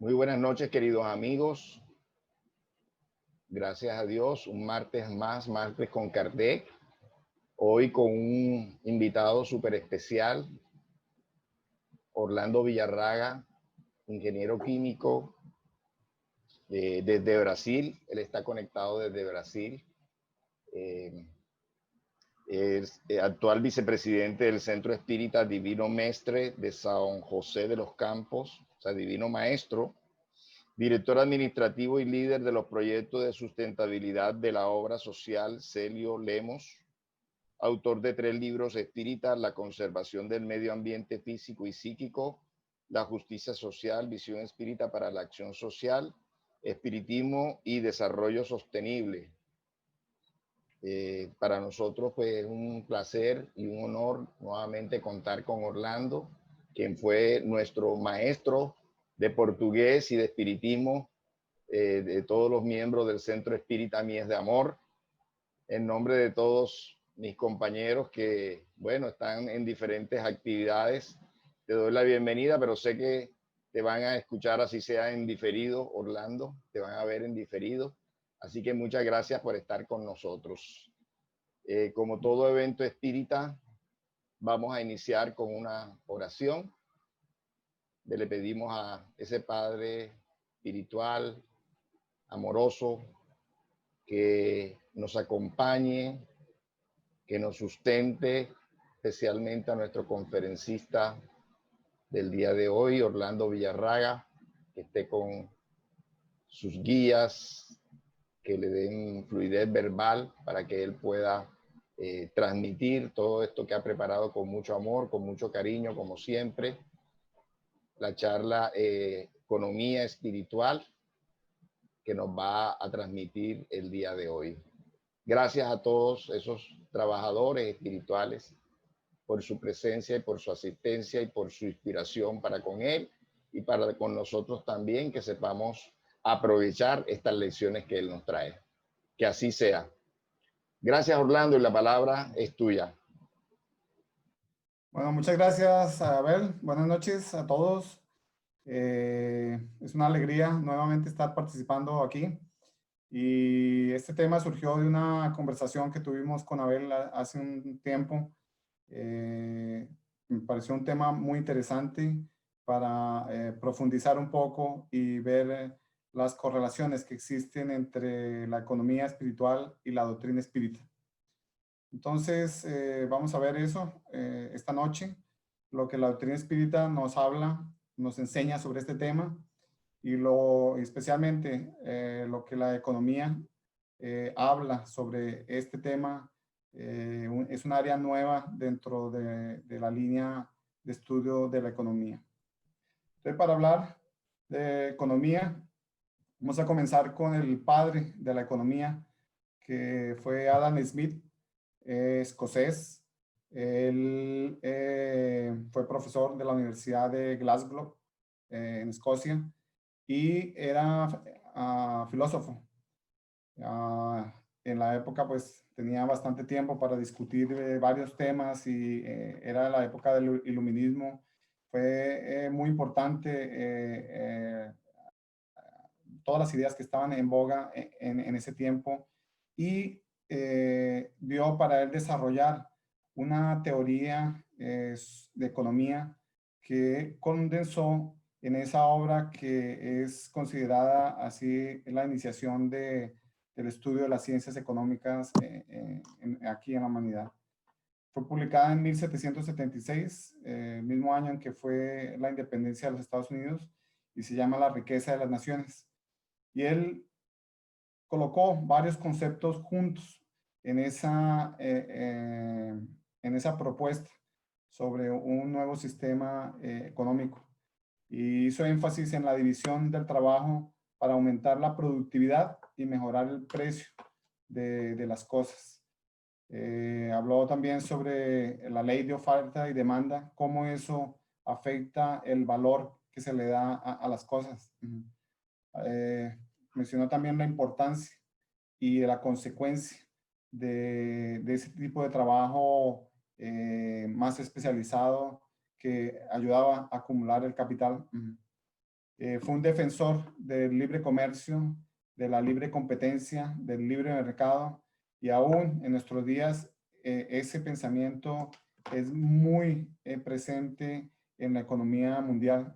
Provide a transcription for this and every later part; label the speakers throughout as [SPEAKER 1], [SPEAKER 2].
[SPEAKER 1] Muy buenas noches, queridos amigos. Gracias a Dios, un martes más, martes con Kardec. Hoy con un invitado súper especial, Orlando Villarraga, ingeniero químico desde Brasil. Él está conectado desde Brasil. Es actual vicepresidente del Centro Espírita Divino Mestre de San José de los Campos, o sea, Divino Maestro. Director administrativo y líder de los proyectos de sustentabilidad de la obra social Celio Lemos, autor de 3 libros espíritas: La conservación del medio ambiente físico y psíquico, La justicia social, visión espírita para la acción social, espiritismo y desarrollo sostenible. Para nosotros pues es un placer y un honor nuevamente contar con Orlando, quien fue nuestro maestro de portugués y de espiritismo, de todos los miembros del Centro Espírita Mies de Amor. En nombre de todos mis compañeros que, bueno, están en diferentes actividades, te doy la bienvenida, pero sé que te van a escuchar así sea en diferido, Orlando, te van a ver en diferido. Así que muchas gracias por estar con nosotros. Como todo evento espírita, vamos a iniciar con una oración. Le pedimos a ese Padre espiritual, amoroso, que nos acompañe, que nos sustente, especialmente a nuestro conferencista del día de hoy, Orlando Villarraga, que esté con sus guías, que le den fluidez verbal para que él pueda transmitir todo esto que ha preparado con mucho amor, con mucho cariño, como siempre. La charla Economía Espiritual que nos va a transmitir el día de hoy. Gracias a todos esos trabajadores espirituales por su presencia y por su asistencia y por su inspiración para con él y para con nosotros también, que sepamos aprovechar estas lecciones que él nos trae. Que así sea. Gracias, Orlando, y la palabra es tuya.
[SPEAKER 2] Bueno, muchas gracias, Abel. Buenas noches a todos. Es una alegría nuevamente estar participando aquí. Y este tema surgió de una conversación que tuvimos con Abel hace un tiempo. Me pareció un tema muy interesante para profundizar un poco y ver las correlaciones que existen entre la economía espiritual y la doctrina espírita. Entonces, vamos a ver eso esta noche, lo que la doctrina espírita nos habla, nos enseña sobre este tema y especialmente lo que la economía habla sobre este tema. Es un área nueva dentro de la línea de estudio de la economía. Entonces, para hablar de economía, vamos a comenzar con el padre de la economía, que fue Adam Smith, escocés. Él fue profesor de la Universidad de Glasgow, en Escocia, y era filósofo. En la época, pues, tenía bastante tiempo para discutir varios temas y era la época del iluminismo. Fue muy importante todas las ideas que estaban en boga en ese tiempo y vio para él desarrollar una teoría de economía que condensó en esa obra que es considerada así la iniciación del estudio de las ciencias económicas aquí en la humanidad. Fue publicada en 1776, mismo año en que fue la independencia de los Estados Unidos, y se llama La riqueza de las naciones. Y él colocó varios conceptos juntos en esa propuesta sobre un nuevo sistema económico. Y hizo énfasis en la división del trabajo para aumentar la productividad y mejorar el precio de las cosas. Habló también sobre la ley de oferta y demanda, cómo eso afecta el valor que se le da a las cosas. Mencionó también la importancia y la consecuencia de ese tipo de trabajo más especializado que ayudaba a acumular el capital. Fue un defensor del libre comercio, de la libre competencia, del libre mercado, y aún en nuestros días ese pensamiento es muy presente en la economía mundial.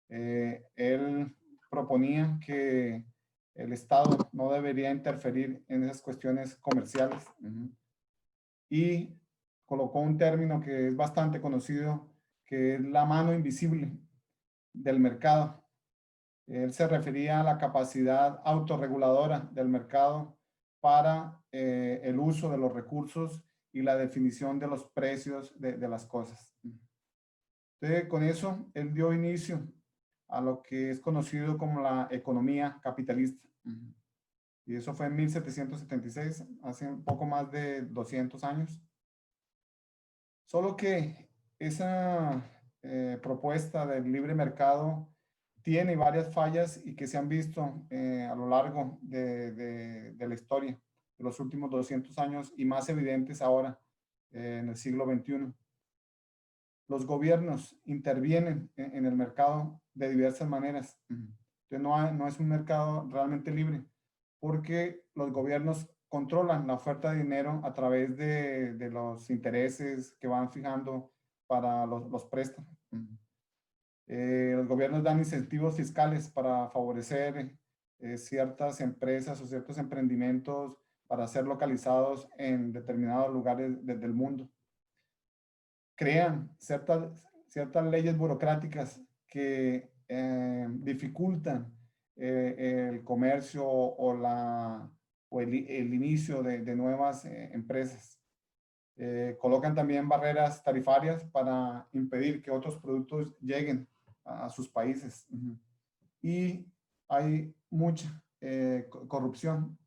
[SPEAKER 2] Él proponía que el Estado no debería interferir en esas cuestiones comerciales. Y colocó un término que es bastante conocido, que es la mano invisible del mercado. Él se refería a la capacidad autorreguladora del mercado para el uso de los recursos y la definición de los precios de las cosas. Entonces, con eso, él dio inicio a lo que es conocido como la economía capitalista. Y eso fue en 1776, hace un poco más de 200 años. Solo que esa propuesta del libre mercado tiene varias fallas y que se han visto a lo largo de la historia de los últimos 200 años y más evidentes ahora en el siglo XXI. Los gobiernos intervienen en el mercado de diversas maneras. Entonces no es un mercado realmente libre porque los gobiernos controlan la oferta de dinero a través de los intereses que van fijando para los préstamos. Los gobiernos dan incentivos fiscales para favorecer ciertas empresas o ciertos emprendimientos para ser localizados en determinados lugares del mundo. Crean ciertas leyes burocráticas que dificultan el comercio o el inicio de nuevas empresas. Colocan también barreras tarifarias para impedir que otros productos lleguen a sus países. Y hay mucha corrupción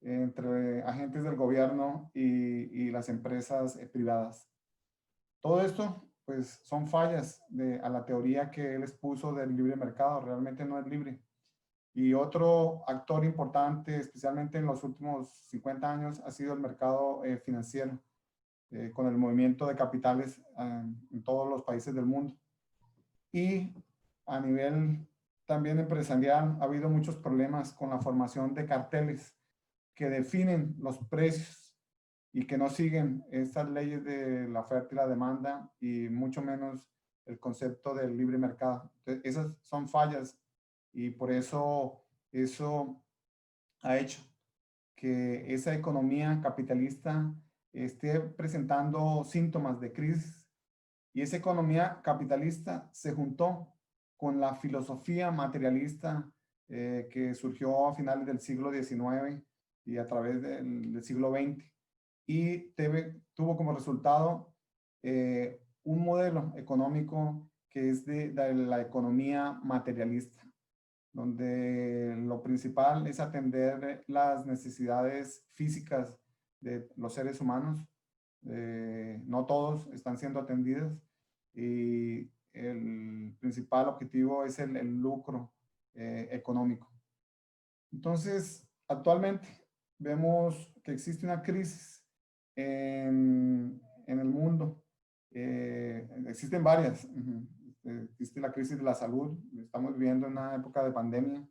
[SPEAKER 2] entre agentes del gobierno y las empresas privadas. Todo esto, pues, son fallas a la teoría que él expuso del libre mercado. Realmente no es libre. Y otro actor importante, especialmente en los últimos 50 años, ha sido el mercado financiero, con el movimiento de capitales en todos los países del mundo. Y a nivel también empresarial, ha habido muchos problemas con la formación de carteles que definen los precios y que no siguen estas leyes de la oferta y la demanda y mucho menos el concepto del libre mercado. Entonces, esas son fallas y por eso ha hecho que esa economía capitalista esté presentando síntomas de crisis. Y esa economía capitalista se juntó con la filosofía materialista que surgió a finales del siglo XIX y a través del siglo XX. Y tuvo como resultado un modelo económico que es de la economía materialista, donde lo principal es atender las necesidades físicas de los seres humanos. No todos están siendo atendidos y el principal objetivo es el lucro económico. Entonces, actualmente vemos que existe una crisis en el mundo. Existen varias. Existe la crisis de la salud. Estamos viviendo una época de pandemia.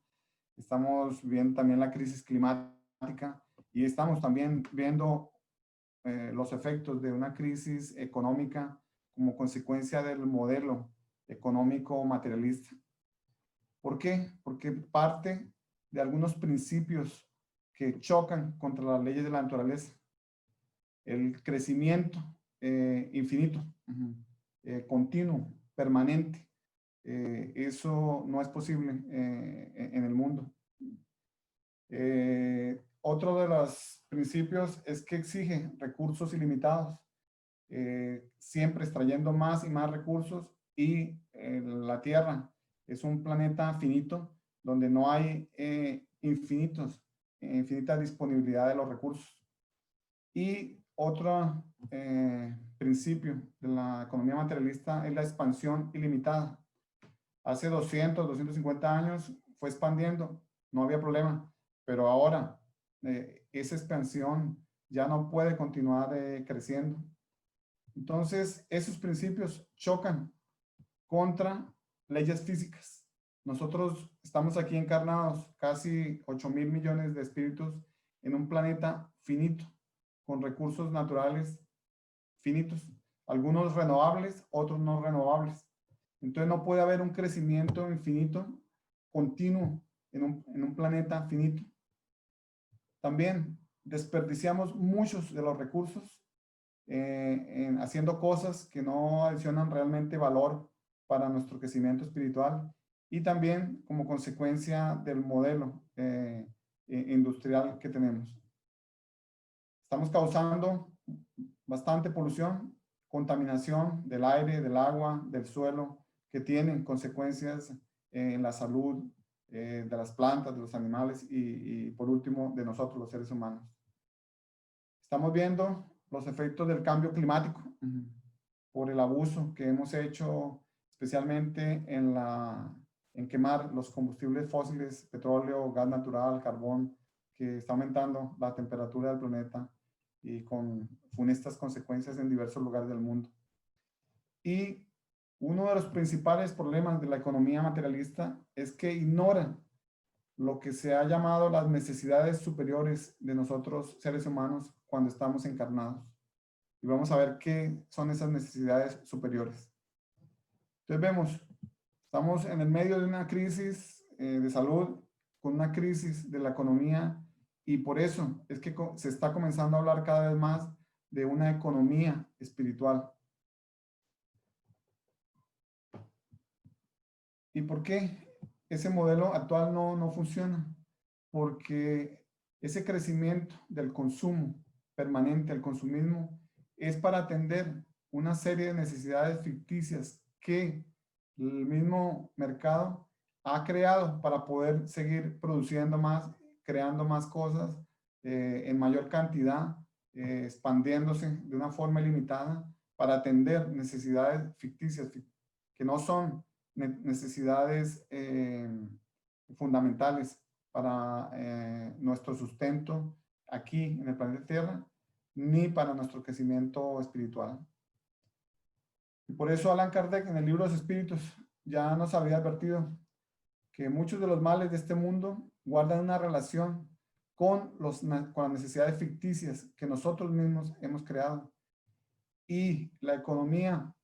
[SPEAKER 2] Estamos viendo también la crisis climática y estamos también viendo los efectos de una crisis económica como consecuencia del modelo económico materialista. ¿Por qué? Porque parte de algunos principios que chocan contra las leyes de la naturaleza. El crecimiento infinito, continuo, permanente. Eso no es posible en el mundo. Otro de los principios es que exige recursos ilimitados, siempre extrayendo más y más recursos y la Tierra es un planeta finito donde no hay infinita disponibilidad de los recursos. Y otro principio de la economía materialista es la expansión ilimitada. Hace 250 años fue expandiendo, no había problema, pero ahora esa expansión ya no puede continuar creciendo. Entonces, esos principios chocan contra leyes físicas Nosotros estamos aquí encarnados, casi 8.000 millones de espíritus, en un planeta finito, con recursos naturales finitos, algunos renovables, otros no renovables. Entonces no puede haber un crecimiento infinito, continuo, en un planeta finito. También desperdiciamos muchos de los recursos haciendo cosas que no adicionan realmente valor para nuestro crecimiento espiritual y también como consecuencia del modelo industrial que tenemos. Estamos causando bastante polución, contaminación del aire, del agua, del suelo, que tienen consecuencias en la salud de las plantas, de los animales y por último de nosotros los seres humanos. Estamos viendo los efectos del cambio climático por el abuso que hemos hecho especialmente en quemar los combustibles fósiles, petróleo, gas natural, carbón, que está aumentando la temperatura del planeta y con funestas consecuencias en diversos lugares del mundo. Y uno de los principales problemas de la economía materialista es que ignora lo que se ha llamado las necesidades superiores de nosotros seres humanos cuando estamos encarnados. Y vamos a ver qué son esas necesidades superiores. Entonces vemos, estamos en el medio de una crisis de salud, con una crisis de la economía, y por eso es que se está comenzando a hablar cada vez más de una economía espiritual. ¿Y por qué ese modelo actual no funciona? Porque ese crecimiento del consumo permanente, el consumismo, es para atender una serie de necesidades ficticias que el mismo mercado ha creado para poder seguir produciendo más, creando más cosas en mayor cantidad, expandiéndose de una forma ilimitada para atender necesidades ficticias que no son necesidades fundamentales para nuestro sustento aquí en el planeta Tierra, ni para nuestro crecimiento espiritual. Y por eso Allan Kardec en el libro de los Espíritus ya nos había advertido que muchos de los males de este mundo guardan una relación con las necesidades ficticias que nosotros mismos hemos creado. Y la economía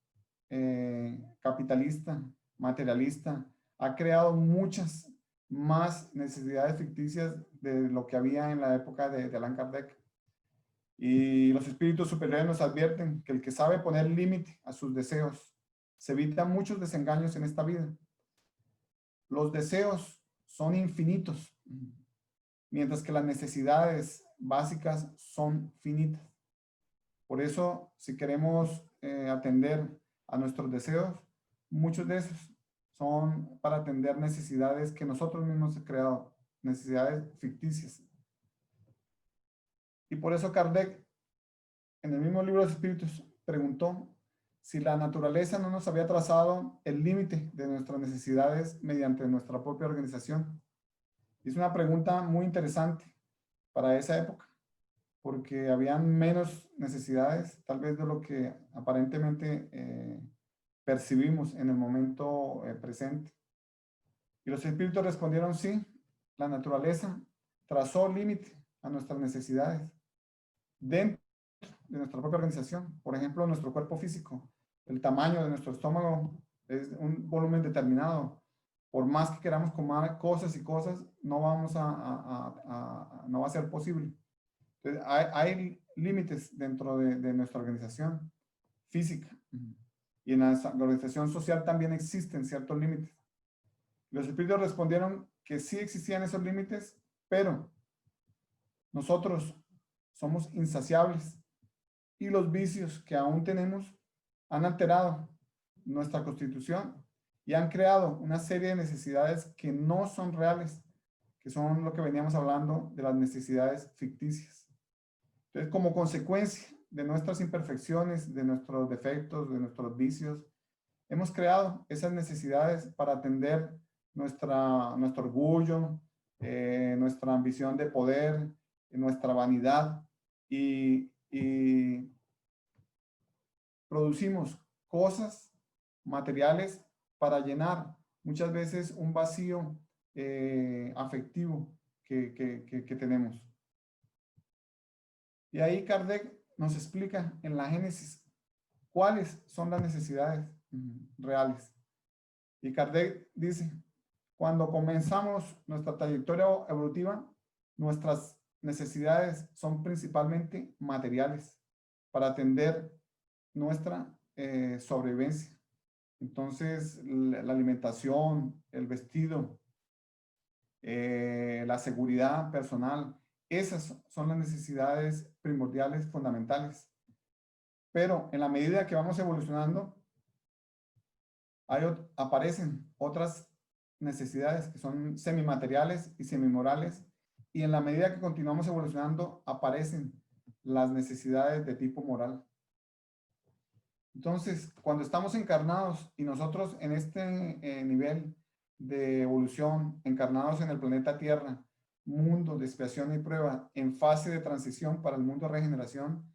[SPEAKER 2] capitalista, materialista, ha creado muchas más necesidades ficticias de lo que había en la época de Allan Kardec. Y los espíritus superiores nos advierten que el que sabe poner límite a sus deseos se evita muchos desengaños en esta vida. Los deseos son infinitos, mientras que las necesidades básicas son finitas. Por eso, si queremos atender a nuestros deseos, muchos de esos son para atender necesidades que nosotros mismos hemos creado, necesidades ficticias. Y por eso Kardec, en el mismo libro de los Espíritus, preguntó si la naturaleza no nos había trazado el límite de nuestras necesidades mediante nuestra propia organización. Es una pregunta muy interesante para esa época, porque habían menos necesidades, tal vez de lo que aparentemente percibimos en el momento presente. Y los espíritus respondieron sí, la naturaleza trazó límite a nuestras necesidades dentro de nuestra propia organización. Por ejemplo, nuestro cuerpo físico, el tamaño de nuestro estómago es un volumen determinado. Por más que queramos comer cosas y cosas, no vamos no va a ser posible. Entonces, hay límites dentro de nuestra organización física. Y en la organización social también existen ciertos límites. Los espíritus respondieron que sí existían esos límites, pero nosotros somos insaciables y los vicios que aún tenemos han alterado nuestra constitución y han creado una serie de necesidades que no son reales, que son lo que veníamos hablando de las necesidades ficticias. Entonces, como consecuencia de nuestras imperfecciones, de nuestros defectos, de nuestros vicios, hemos creado esas necesidades para atender nuestro orgullo, nuestra ambición de poder, nuestra vanidad y producimos cosas materiales para llenar muchas veces un vacío afectivo que tenemos. Y ahí Kardec nos explica en la Génesis cuáles son las necesidades reales. Y Kardec dice, cuando comenzamos nuestra trayectoria evolutiva, nuestras necesidades son principalmente materiales para atender nuestra sobrevivencia. Entonces, la alimentación, el vestido, la seguridad personal, esas son las necesidades primordiales, fundamentales. Pero en la medida que vamos evolucionando, aparecen otras necesidades que son semimateriales y semimorales, y en la medida que continuamos evolucionando, aparecen las necesidades de tipo moral. Entonces, cuando estamos encarnados y nosotros en este nivel de evolución, encarnados en el planeta Tierra, mundo de expiación y prueba, en fase de transición para el mundo de regeneración,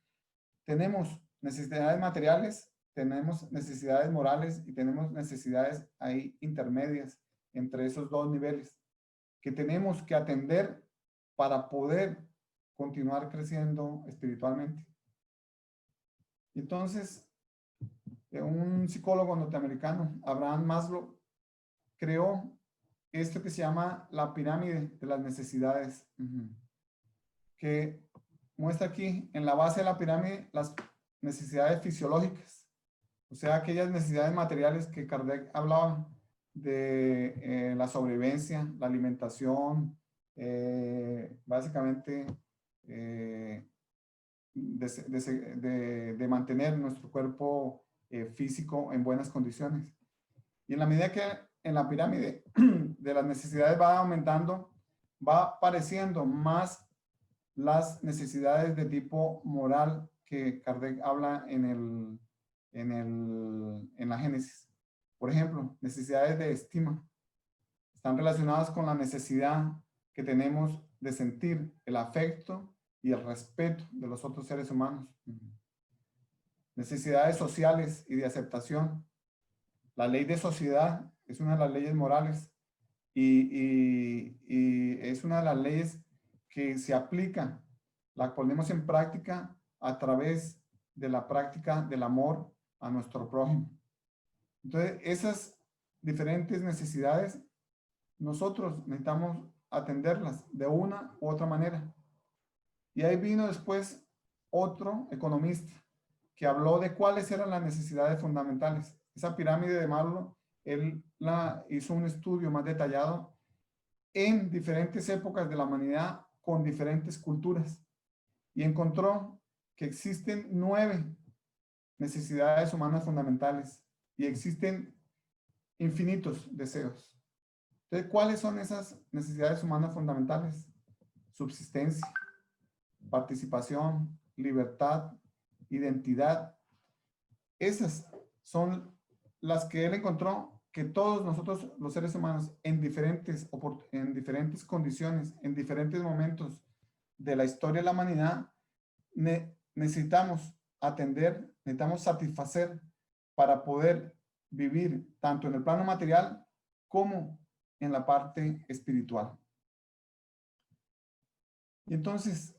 [SPEAKER 2] tenemos necesidades materiales, tenemos necesidades morales y tenemos necesidades ahí intermedias entre esos dos niveles que tenemos que atender para poder continuar creciendo espiritualmente. Entonces, un psicólogo norteamericano, Abraham Maslow, creó esto que se llama la pirámide de las necesidades, que muestra aquí en la base de la pirámide las necesidades fisiológicas, o sea, aquellas necesidades materiales que Kardec hablaba de la sobrevivencia, la alimentación, básicamente de mantener nuestro cuerpo físico en buenas condiciones. Y en la medida que en la pirámide de las necesidades va aumentando, va apareciendo más las necesidades de tipo moral que Kardec habla en la Génesis. Por ejemplo, necesidades de estima. Están relacionadas con la necesidad que tenemos de sentir el afecto y el respeto de los otros seres humanos. Necesidades sociales y de aceptación. La ley de sociedad es una de las leyes morales y es una de las leyes que se aplica, la ponemos en práctica a través de la práctica del amor a nuestro prójimo. Entonces, esas diferentes necesidades, nosotros necesitamos atenderlas de una u otra manera. Y ahí vino después otro economista que habló de cuáles eran las necesidades fundamentales. Esa pirámide de Maslow, él hizo un estudio más detallado en diferentes épocas de la humanidad con diferentes culturas y encontró que existen 9 necesidades humanas fundamentales y existen infinitos deseos. Entonces, ¿cuáles son esas necesidades humanas fundamentales? Subsistencia, participación, libertad, identidad. Esas son las que él encontró que todos nosotros, los seres humanos, en diferentes condiciones, en diferentes momentos de la historia de la humanidad, necesitamos atender, necesitamos satisfacer para poder vivir tanto en el plano material como en la parte espiritual. Y entonces,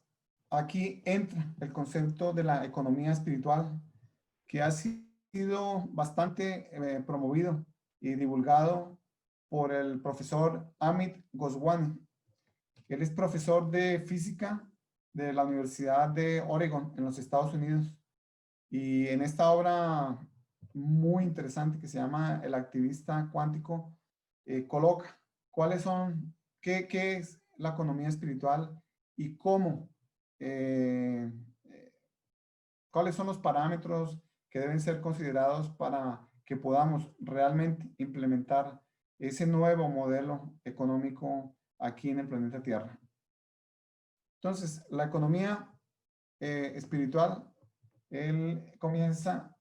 [SPEAKER 2] aquí entra el concepto de la economía espiritual, que ha sido bastante promovido y divulgado por el profesor Amit Goswami. Él es profesor de física de la Universidad de Oregon en los Estados Unidos. Y en esta obra muy interesante que se llama El activista cuántico, coloca cuáles son, qué es la economía espiritual y cómo, cuáles son los parámetros que deben ser considerados para que podamos realmente implementar ese nuevo modelo económico aquí en el planeta Tierra. Entonces, la economía espiritual, él comienza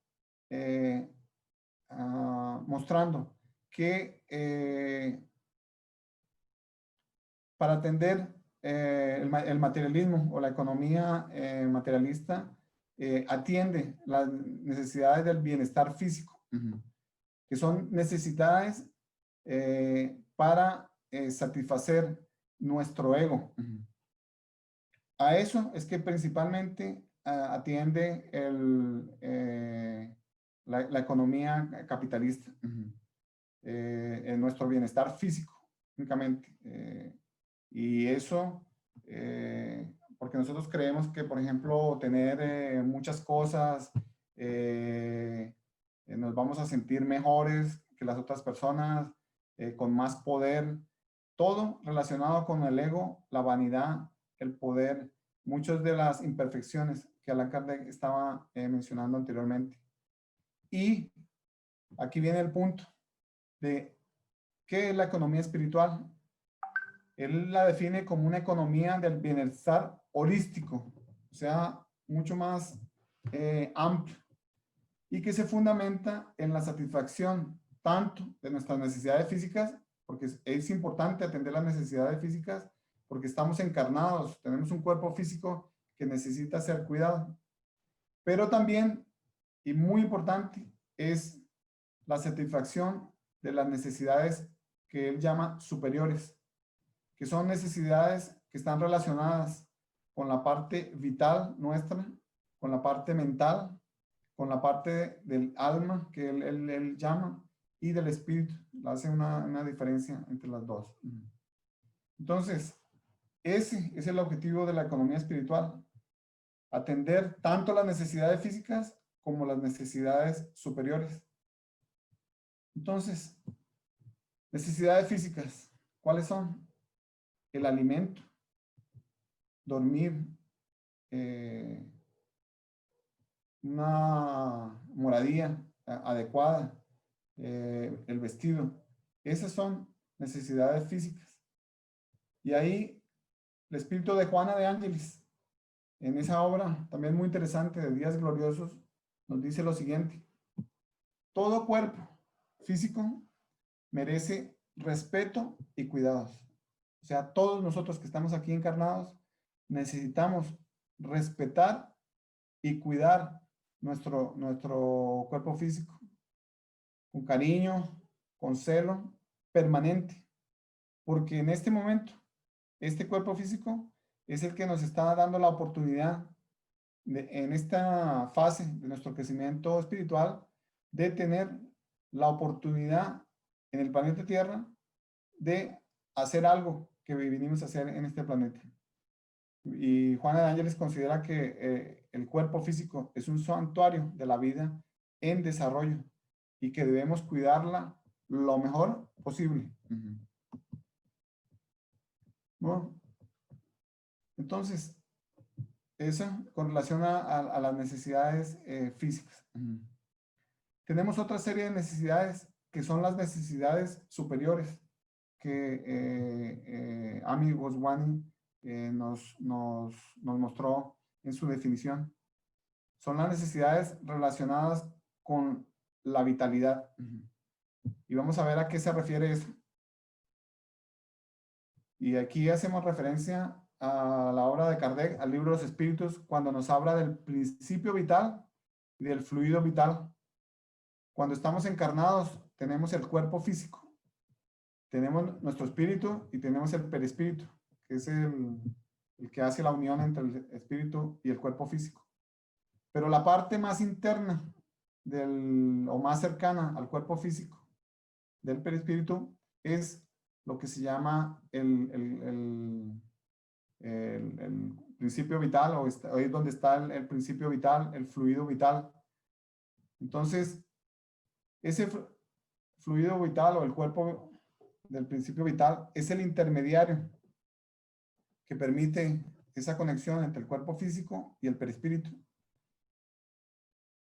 [SPEAKER 2] mostrando que para atender el materialismo o la economía materialista, atiende las necesidades del bienestar físico, que son necesidades para satisfacer nuestro ego. A eso es que principalmente atiende la economía capitalista, en nuestro bienestar físico, únicamente. Y eso, porque nosotros creemos que, por ejemplo, tener muchas cosas, nos vamos a sentir mejores que las otras personas, con más poder, todo relacionado con el ego, la vanidad, el poder, muchas de las imperfecciones que Allan Kardec estaba mencionando anteriormente. Y aquí viene el punto de qué es la economía espiritual. Él la define como una economía del bienestar holístico, o sea, mucho más amplio, y que se fundamenta en la satisfacción tanto de nuestras necesidades físicas, porque es importante atender las necesidades físicas, porque estamos encarnados, tenemos un cuerpo físico que necesita ser cuidado, pero también, y muy importante, es la satisfacción de las necesidades que él llama superiores, que son necesidades que están relacionadas con la parte vital nuestra, con la parte mental, con la parte del alma que él llama, y del espíritu. Hace una diferencia entre las dos. Entonces, ese es el objetivo de la economía espiritual. Atender tanto las necesidades físicas como las necesidades superiores. Entonces, necesidades físicas, ¿cuáles son? El alimento, dormir, una moradía adecuada, el vestido. Esas son necesidades físicas. Y ahí el espíritu de Juana de Ángeles, en esa obra también muy interesante de Días Gloriosos, nos dice lo siguiente: todo cuerpo físico merece respeto y cuidados. O sea, todos nosotros que estamos aquí encarnados necesitamos respetar y cuidar nuestro cuerpo físico con cariño, con celo permanente, porque en este momento, este cuerpo físico es el que nos está dando la oportunidad en esta fase de nuestro crecimiento espiritual de tener la oportunidad en el planeta Tierra de hacer algo que vinimos a hacer en este planeta. Y Juana de Ángeles considera que el cuerpo físico es un santuario de la vida en desarrollo y que debemos cuidarla lo mejor posible. Bueno, entonces, eso con relación a las necesidades físicas. Tenemos otra serie de necesidades que son las necesidades superiores que Ami Goswami nos mostró en su definición. Son las necesidades relacionadas con la vitalidad. Y vamos a ver a qué se refiere eso. Y aquí hacemos referencia a la obra de Kardec, al libro de los espíritus, cuando nos habla del principio vital y del fluido vital. Cuando estamos encarnados, tenemos el cuerpo físico, tenemos nuestro espíritu y tenemos el perispíritu, que es el que hace la unión entre el espíritu y el cuerpo físico. Pero la parte más interna o más cercana al cuerpo físico del perispíritu es lo que se llama el principio vital, o ahí es donde está el principio vital, el fluido vital. Entonces, ese fluido vital o el cuerpo del principio vital es el intermediario que permite esa conexión entre el cuerpo físico y el perispíritu.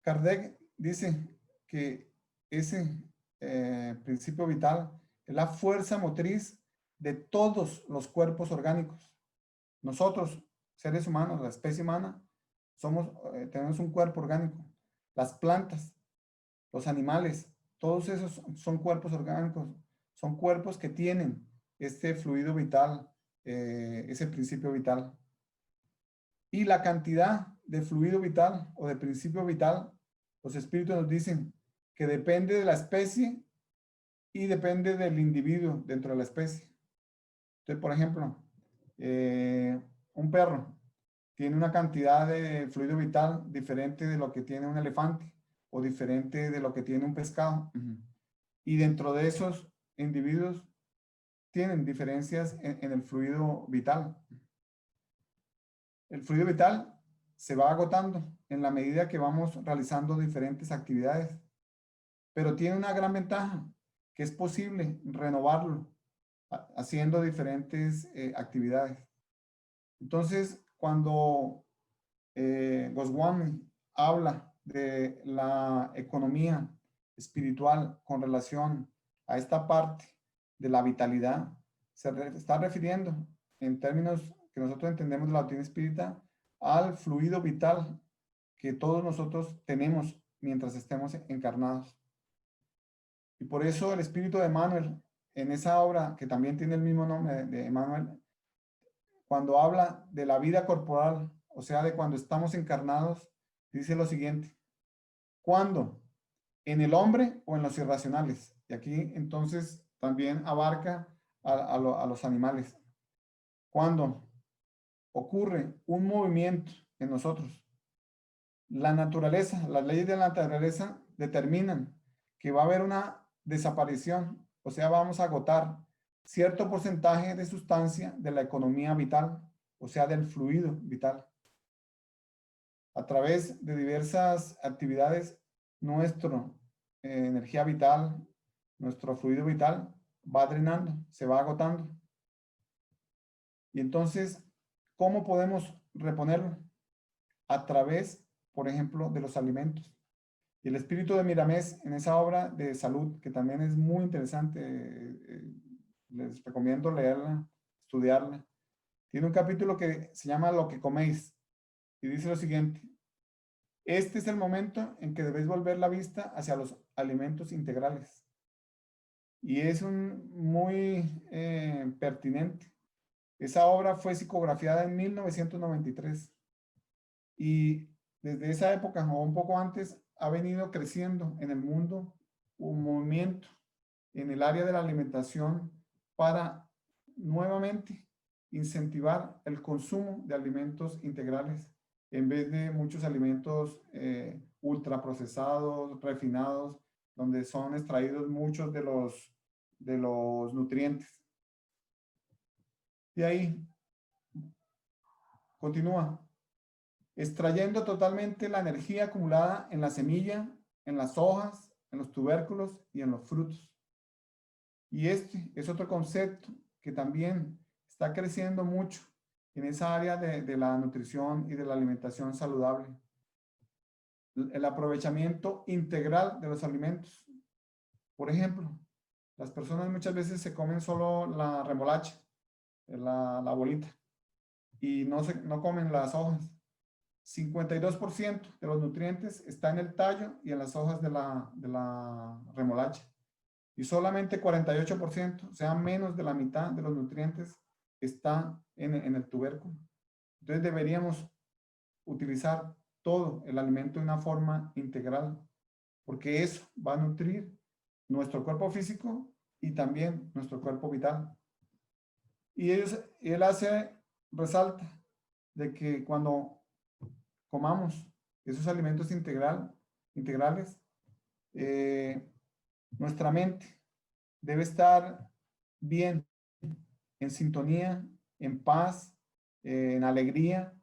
[SPEAKER 2] Kardec dice que ese principio vital es la fuerza motriz de todos los cuerpos orgánicos. Nosotros, seres humanos, la especie humana, tenemos un cuerpo orgánico. Las plantas, los animales, todos esos son cuerpos orgánicos, son cuerpos que tienen este fluido vital, ese principio vital. Y la cantidad de fluido vital o de principio vital, los espíritus nos dicen que depende de la especie y depende del individuo dentro de la especie. Entonces, por ejemplo, un perro tiene una cantidad de fluido vital diferente de lo que tiene un elefante o diferente de lo que tiene un pescado. Y dentro de esos individuos tienen diferencias en el fluido vital. El fluido vital se va agotando en la medida que vamos realizando diferentes actividades, pero tiene una gran ventaja, que es posible renovarlo haciendo diferentes actividades. Entonces, cuando Goswami habla de la economía espiritual con relación a esta parte de la vitalidad, se está refiriendo en términos que nosotros entendemos de la doctrina espírita al fluido vital que todos nosotros tenemos mientras estemos encarnados. Y por eso el espíritu de Emmanuel, en esa obra que también tiene el mismo nombre de Emmanuel, cuando habla de la vida corporal, o sea, de cuando estamos encarnados, dice lo siguiente: ¿cuándo? ¿En el hombre o en los irracionales? Y aquí entonces también abarca a los animales. Cuando ocurre un movimiento en nosotros, la naturaleza, las leyes de la naturaleza determinan que va a haber una desaparición, o sea, vamos a agotar cierto porcentaje de sustancia de la economía vital, o sea, del fluido vital. A través de diversas actividades, nuestra energía vital, nuestro fluido vital va drenando, se va agotando. Y entonces, ¿cómo podemos reponerlo? A través, por ejemplo, de los alimentos. Y el espíritu de Miramés, en esa obra de salud, que también es muy interesante, les recomiendo leerla, estudiarla. Tiene un capítulo que se llama Lo que coméis, y dice lo siguiente: este es el momento en que debéis volver la vista hacia los alimentos integrales. Y es muy pertinente. Esa obra fue psicografiada en 1993 y desde esa época o un poco antes ha venido creciendo en el mundo un movimiento en el área de la alimentación para nuevamente incentivar el consumo de alimentos integrales en vez de muchos alimentos ultraprocesados, refinados, donde son extraídos muchos de los nutrientes. Y ahí continúa: extrayendo totalmente la energía acumulada en la semilla, en las hojas, en los tubérculos y en los frutos. Y este es otro concepto que también está creciendo mucho en esa área de la nutrición y de la alimentación saludable. El aprovechamiento integral de los alimentos. Por ejemplo, las personas muchas veces se comen solo la remolacha, la bolita, y no comen las hojas. 52% de los nutrientes está en el tallo y en las hojas de la remolacha. Y solamente 48%, o sea, menos de la mitad de los nutrientes, está en el tubérculo. Entonces deberíamos utilizar todo el alimento de una forma integral, porque eso va a nutrir nuestro cuerpo físico y también nuestro cuerpo vital. Y él resalta de que cuando comamos esos alimentos integrales, nuestra mente debe estar bien, en sintonía, en paz, en alegría,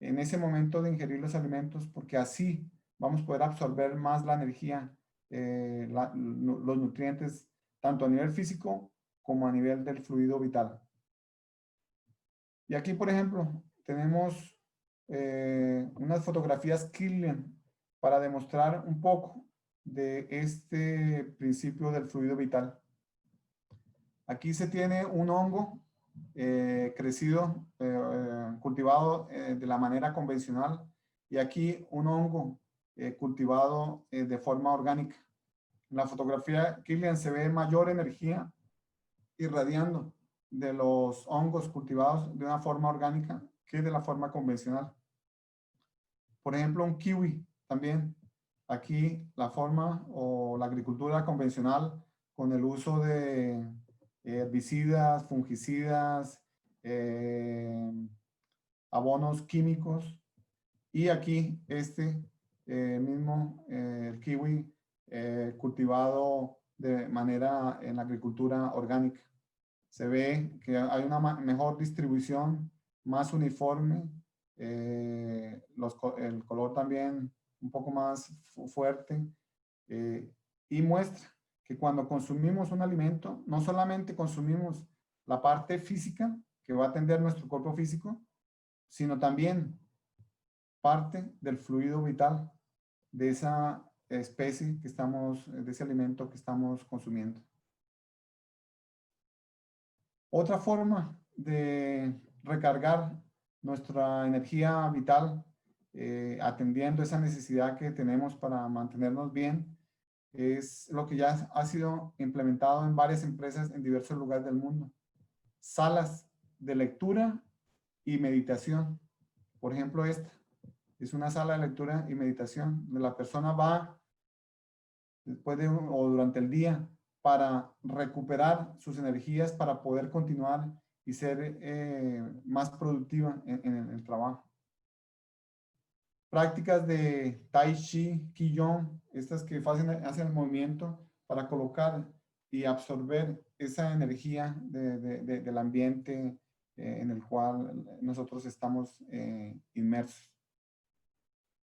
[SPEAKER 2] en ese momento de ingerir los alimentos, porque así vamos a poder absorber más la energía, los nutrientes, tanto a nivel físico como a nivel del fluido vital. Y aquí, por ejemplo, tenemos unas fotografías Kirlian para demostrar un poco de este principio del fluido vital. Aquí se tiene un hongo crecido, cultivado de la manera convencional, y aquí un hongo cultivado de forma orgánica. En la fotografía Kirlian se ve mayor energía irradiando de los hongos cultivados de una forma orgánica que de la forma convencional. Por ejemplo, un kiwi también. Aquí la forma o la agricultura convencional con el uso de herbicidas, fungicidas, abonos químicos. Y aquí el kiwi cultivado de manera en la agricultura orgánica. Se ve que hay una mejor distribución, más uniforme, el color también un poco más fuerte, y muestra que cuando consumimos un alimento, no solamente consumimos la parte física que va a atender nuestro cuerpo físico, sino también parte del fluido vital de esa especie que estamos, de ese alimento que estamos consumiendo. Otra forma de recargar nuestra energía vital, atendiendo esa necesidad que tenemos para mantenernos bien, es lo que ya ha sido implementado en varias empresas en diversos lugares del mundo. Salas de lectura y meditación. Por ejemplo, esta es una sala de lectura y meditación donde la persona va después de o durante el día para recuperar sus energías para poder continuar y ser más productiva en el trabajo. Prácticas de Tai Chi, Qigong, estas que hacen el movimiento para colocar y absorber esa energía del ambiente en el cual nosotros estamos inmersos.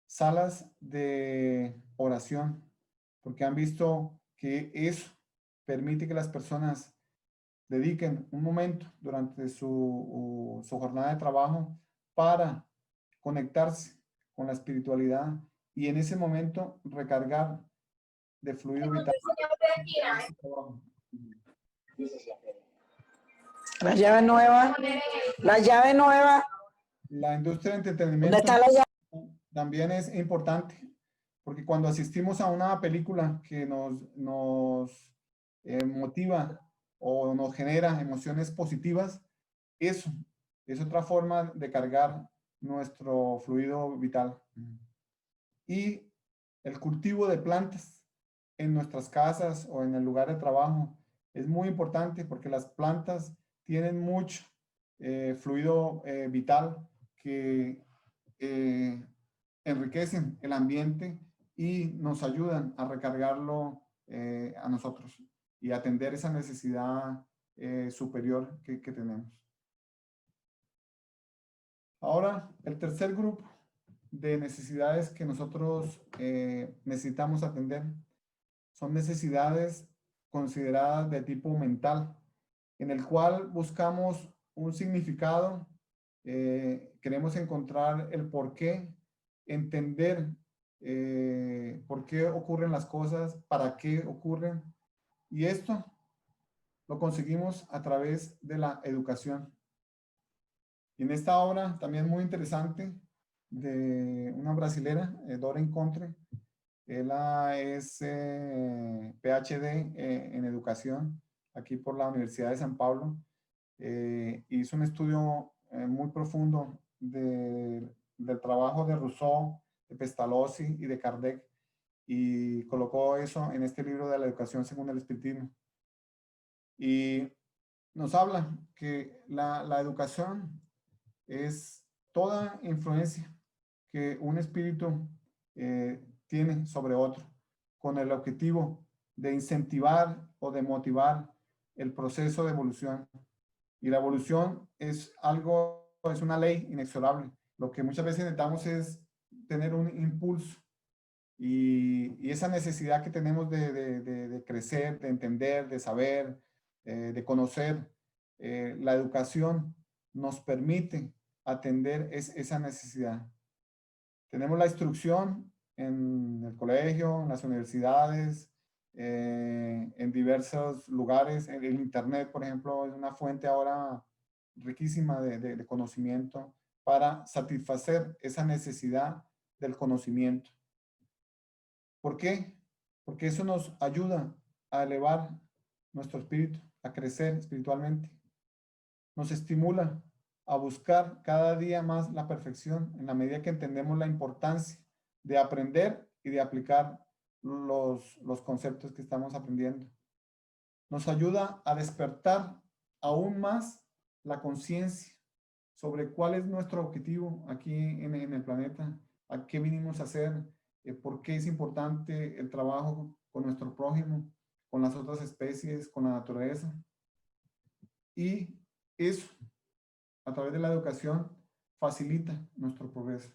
[SPEAKER 2] Salas de oración, porque han visto que eso permite que las personas dediquen un momento durante su jornada de trabajo para conectarse con la espiritualidad y en ese momento recargar de fluido vital.
[SPEAKER 3] La llave nueva. La llave nueva.
[SPEAKER 2] La industria de entretenimiento.
[SPEAKER 3] ¿Dónde está la llave?
[SPEAKER 2] También es importante, porque cuando asistimos a una película que nos motiva o nos genera emociones positivas, eso es otra forma de cargar nuestro fluido vital. Y el cultivo de plantas en nuestras casas o en el lugar de trabajo es muy importante porque las plantas tienen mucho fluido vital que enriquecen el ambiente y nos ayudan a recargarlo a nosotros y atender esa necesidad superior que tenemos. Ahora, el tercer grupo de necesidades que nosotros necesitamos atender son necesidades consideradas de tipo mental, en el cual buscamos un significado, queremos encontrar el por qué, entender por qué ocurren las cosas, para qué ocurren, y esto lo conseguimos a través de la educación. Y en esta obra también muy interesante de una brasilera, Dora Encontre, ella es PhD en educación aquí por la Universidad de San Pablo. Hizo un estudio muy profundo del trabajo de Rousseau, de Pestalozzi y de Kardec y colocó eso en este libro de la educación según el espiritismo. Y nos habla que la educación es toda influencia que un espíritu tiene sobre otro, con el objetivo de incentivar o de motivar el proceso de evolución. Y la evolución es una ley inexorable. Lo que muchas veces necesitamos es tener un impulso y esa necesidad que tenemos de crecer, de entender, de saber, de conocer. La educación nos permite atender esa necesidad. Tenemos la instrucción en el colegio, en las universidades, en diversos lugares. El Internet, por ejemplo, es una fuente ahora riquísima de conocimiento para satisfacer esa necesidad del conocimiento. ¿Por qué? Porque eso nos ayuda a elevar nuestro espíritu, a crecer espiritualmente. Nos estimula a buscar cada día más la perfección en la medida que entendemos la importancia de aprender y de aplicar los conceptos que estamos aprendiendo. nos ayuda a despertar aún más la conciencia sobre cuál es nuestro objetivo aquí en el planeta, a qué vinimos a hacer, por qué es importante el trabajo con nuestro prójimo, con las otras especies, con la naturaleza. Y eso, a través de la educación, facilita nuestro progreso.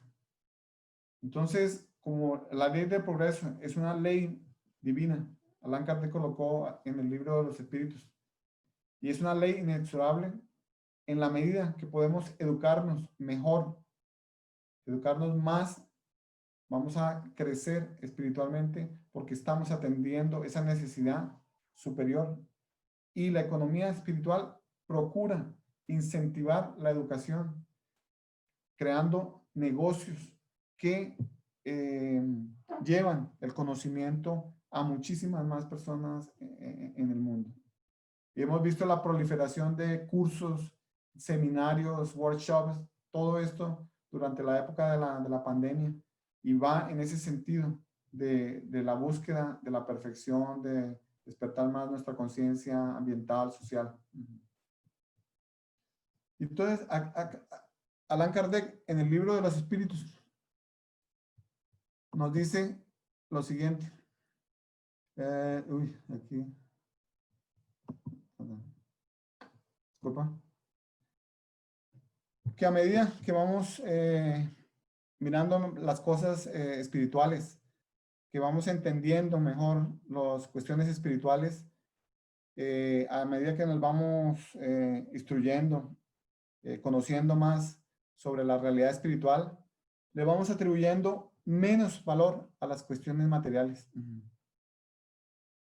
[SPEAKER 2] Entonces, como la ley del progreso es una ley divina, Allan Kardec colocó en el libro de los espíritus, y es una ley inexorable en la medida que podemos educarnos mejor, educarnos más, vamos a crecer espiritualmente porque estamos atendiendo esa necesidad superior. Y la economía espiritual procura incentivar la educación, creando negocios que llevan el conocimiento a muchísimas más personas en el mundo. Y hemos visto la proliferación de cursos, seminarios, workshops, todo esto durante la época de la pandemia, y va en ese sentido de la búsqueda de la perfección, de despertar más nuestra conciencia ambiental, social. Entonces, Allan Kardec, en el libro de los espíritus, nos dice lo siguiente. Aquí. Disculpa. Que a medida que vamos mirando las cosas espirituales, que vamos entendiendo mejor las cuestiones espirituales, a medida que nos vamos instruyendo, conociendo más sobre la realidad espiritual, le vamos atribuyendo menos valor a las cuestiones materiales.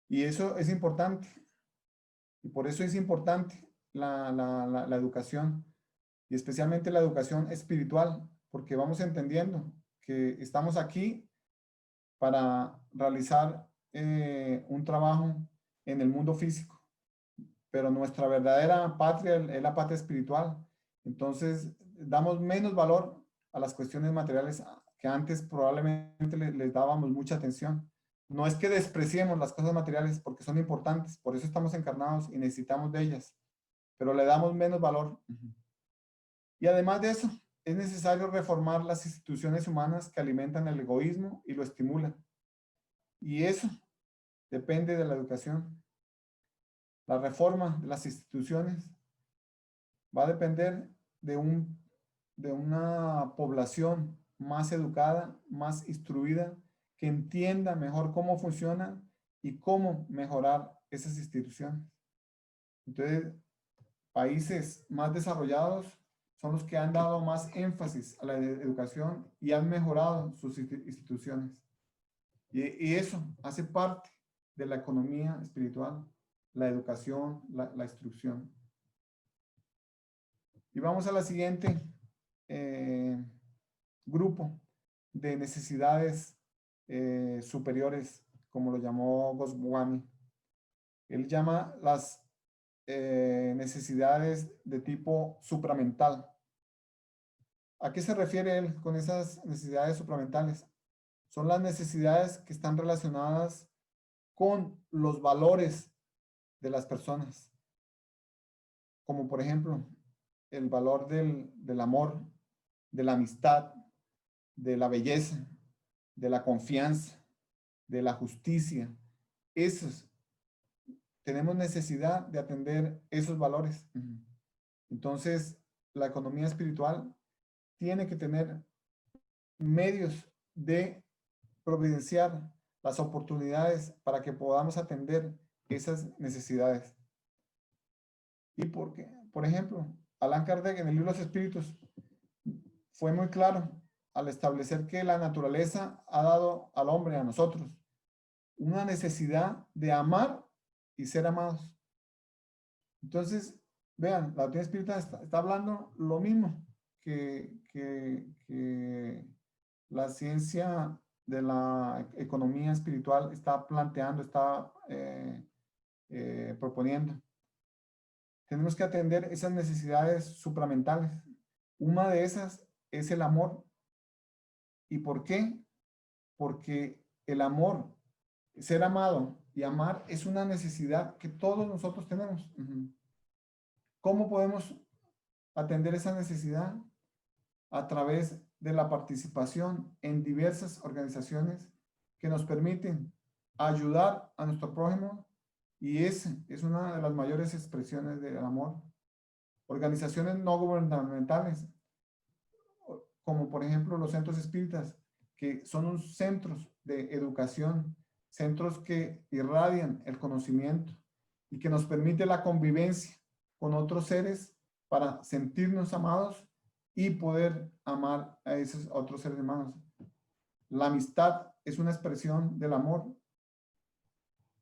[SPEAKER 2] Y eso es importante. Y por eso es importante la educación, y especialmente la educación espiritual, porque vamos entendiendo que estamos aquí para realizar un trabajo en el mundo físico, pero nuestra verdadera patria es la patria espiritual. Entonces, damos menos valor a las cuestiones materiales que antes probablemente les dábamos mucha atención. No es que despreciemos las cosas materiales porque son importantes, por eso estamos encarnados y necesitamos de ellas, pero le damos menos valor. Y además de eso, es necesario reformar las instituciones humanas que alimentan el egoísmo y lo estimulan. Y eso depende de la educación. La reforma de las instituciones va a depender de una población más educada, más instruida, que entienda mejor cómo funcionan y cómo mejorar esas instituciones. Entonces, países más desarrollados son los que han dado más énfasis a la educación y han mejorado sus instituciones. Y eso hace parte de la economía espiritual, la educación, la instrucción. Y vamos a la siguiente grupo de necesidades superiores, como lo llamó Goswami. Él llama las necesidades de tipo supramental. ¿A qué se refiere él con esas necesidades supramentales? Son las necesidades que están relacionadas con los valores de las personas, como por ejemplo el valor del amor, de la amistad, de la belleza, de la confianza, de la justicia. Esos, tenemos necesidad de atender esos valores. Entonces, la economía espiritual tiene que tener medios de providenciar las oportunidades para que podamos atender esas necesidades. Y porque, por ejemplo, Allan Kardec en el libro de los espíritus fue muy claro al establecer que la naturaleza ha dado al hombre, a nosotros, una necesidad de amar y ser amados. Entonces, vean, la doctrina espírita está hablando lo mismo que la ciencia de la economía espiritual está planteando, está proponiendo. Tenemos que atender esas necesidades supramentales. Una de esas es el amor. ¿Y por qué? Porque el amor, ser amado Y amar es una necesidad que todos nosotros tenemos. ¿Cómo podemos atender esa necesidad? A través de la participación en diversas organizaciones que nos permiten ayudar a nuestro prójimo, y es una de las mayores expresiones del amor. Organizaciones no gubernamentales, como por ejemplo los centros espíritas, que son unos centros de educación, centros que irradian el conocimiento y que nos permite la convivencia con otros seres para sentirnos amados y poder amar a esos otros seres humanos. La amistad es una expresión del amor,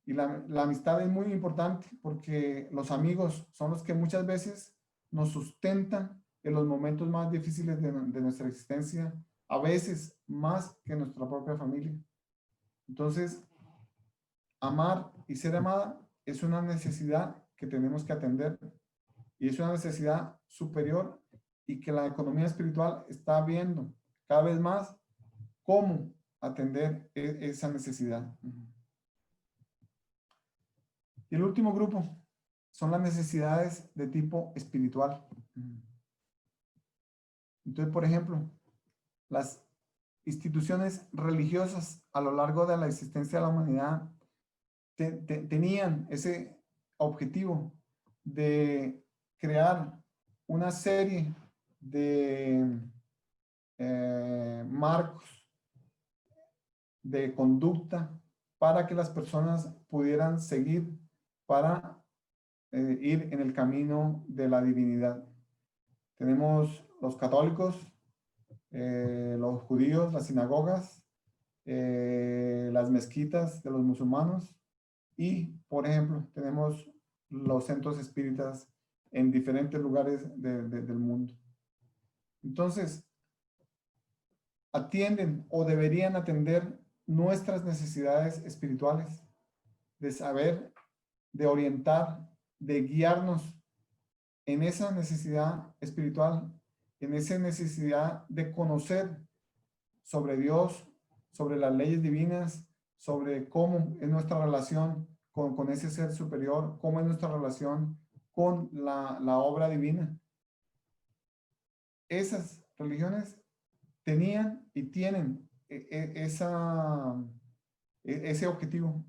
[SPEAKER 2] y la amistad es muy importante porque los amigos son los que muchas veces nos sustentan en los momentos más difíciles de nuestra existencia, a veces más que nuestra propia familia. Entonces, amar y ser amada es una necesidad que tenemos que atender, y es una necesidad superior, y que la economía espiritual está viendo cada vez más cómo atender esa necesidad. Y el último grupo son las necesidades de tipo espiritual. Entonces, por ejemplo, las instituciones religiosas a lo largo de la existencia de la humanidad tenían ese objetivo de crear una serie de marcos de conducta para que las personas pudieran seguir para ir en el camino de la divinidad. Tenemos los católicos, los judíos, las sinagogas, las mezquitas de los musulmanes, y, por ejemplo, tenemos los centros espíritas en diferentes lugares del mundo. Entonces, atienden o deberían atender nuestras necesidades espirituales, de saber, de orientar, de guiarnos en esa necesidad espiritual, en esa necesidad de conocer sobre Dios, sobre las leyes divinas, sobre cómo es nuestra relación con ese ser superior, cómo es nuestra relación con la obra divina. Esas religiones tenían y tienen ese objetivo.